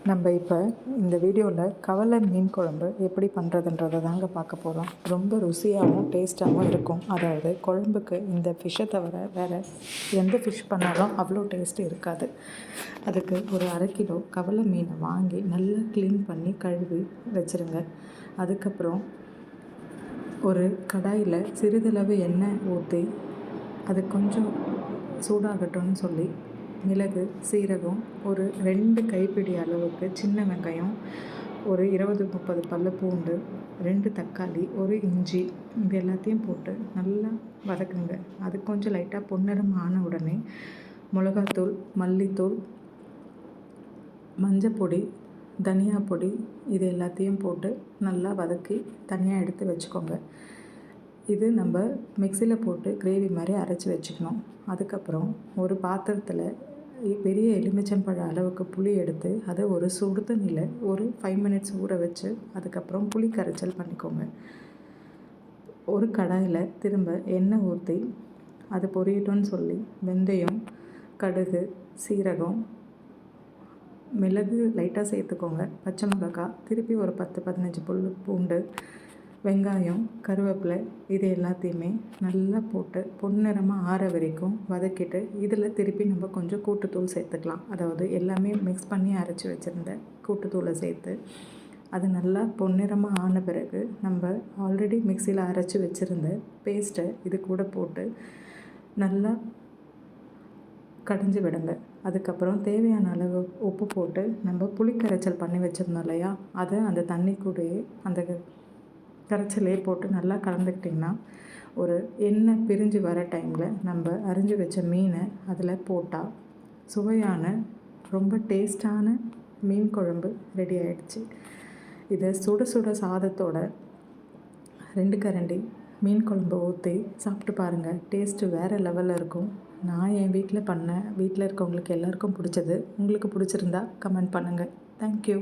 நம்ம இப்போ இந்த வீடியோவில் கவலை மீன் குழம்பு எப்படி பண்ணுறதுன்றதை தாங்க பார்க்க போகிறோம். ரொம்ப ருசியாகவும் டேஸ்ட்டாகவும் இருக்கும். அதாவது குழம்புக்கு இந்த ஃபிஷ்ஷை தவிர வேறு எந்த ஃபிஷ் பண்ணாலும் அவ்வளோ டேஸ்ட்டு இருக்காது. அதுக்கு ஒரு 1/2 கிலோ கவலை மீனை வாங்கி நல்லா க்ளீன் பண்ணி கழுவி வச்சுருங்க. அதுக்கப்புறம் ஒரு கடாயில் சிறிதளவு எண்ணெய் ஊற்றி அது கொஞ்சம் சூடாகட்டும்னு சொல்லி மிளகு, சீரகம், ஒரு 2 கைப்பிடி அளவுக்கு சின்ன வெங்காயம், ஒரு 20-30 பல்லு பூண்டு, 2 தக்காளி, ஒரு இஞ்சி, இது எல்லாத்தையும் போட்டு நல்லா வதக்குங்க. அது கொஞ்சம் லைட்டாக பொன்னிறம் ஆன உடனே மிளகாத்தூள், மல்லித்தூள், மஞ்சப்பொடி, தனியா பொடி, இது எல்லாத்தையும் போட்டு நல்லா வதக்கி தனியாக எடுத்து வச்சுக்கோங்க. இது நம்ம மிக்சியில் போட்டு கிரேவி மாதிரி அரைச்சி வச்சுக்கணும். அதுக்கப்புறம் ஒரு பாத்திரத்தில் பெரிய எலுமிச்சம்பழ அளவுக்கு புளி எடுத்து அதை ஒரு சுடு தண்ணியில் ஒரு 5 மினிட்ஸ் ஊற வச்சு அதுக்கப்புறம் புளி கரைச்சல் பண்ணிக்கோங்க. ஒரு கடாயில் திரும்ப எண்ணெய் ஊற்றி அது பொரியட்டும்னு சொல்லி வெந்தயம், கடுகு, சீரகம், மிளகு லைட்டாக சேர்த்துக்கோங்க, பச்சை மிளகாய், திருப்பி ஒரு 10-15 பல்லு பூண்டு, வெங்காயம், கருவேப்பிலை, இது எல்லாத்தையுமே நல்லா போட்டு பொன்னிறமாக ஆற வரைக்கும் வதக்கிட்டு இதில் திருப்பி நம்ம கொஞ்சம் கூட்டுத்தூள் சேர்த்துக்கலாம். அதாவது எல்லாமே மிக்ஸ் பண்ணி அரைச்சி வச்சுருந்த கூட்டுத்தூளை சேர்த்து அது நல்லா பொன்னிறமாக ஆன பிறகு நம்ம ஆல்ரெடி மிக்சியில் அரைச்சி வச்சுருந்த பேஸ்ட்டை இது கூட போட்டு நல்லா கடைஞ்சி விடுங்க. அதுக்கப்புறம் தேவையான அளவு உப்பு போட்டு நம்ம புளிக்கரைச்சல் பண்ணி வச்சுருந்தோம் இல்லையா, அதை அந்த தண்ணி கூடயே அந்த கரைச்சலே போட்டு நல்லா கலந்துக்கிட்டிங்கன்னா ஒரு எண்ணெய் பிரிஞ்சு வர டைமில் நம்ம அரிஞ்சு வச்ச மீனை அதில் போட்டால் சுவையான ரொம்ப டேஸ்டான மீன் குழம்பு ரெடி ஆகிடுச்சு. இதை சுட சுட சாதத்தோட 2 கரண்டி மீன் குழம்பு ஊற்றி சாப்பிட்டு பாருங்கள். டேஸ்ட்டு வேறு லெவலில் இருக்கும். நான் என் வீட்டில் பண்ணேன். வீட்டில் இருக்கவங்களுக்கு எல்லாருக்கும் பிடிச்சது. உங்களுக்கு பிடிச்சிருந்தா கமெண்ட் பண்ணுங்கள். தேங்க்யூ.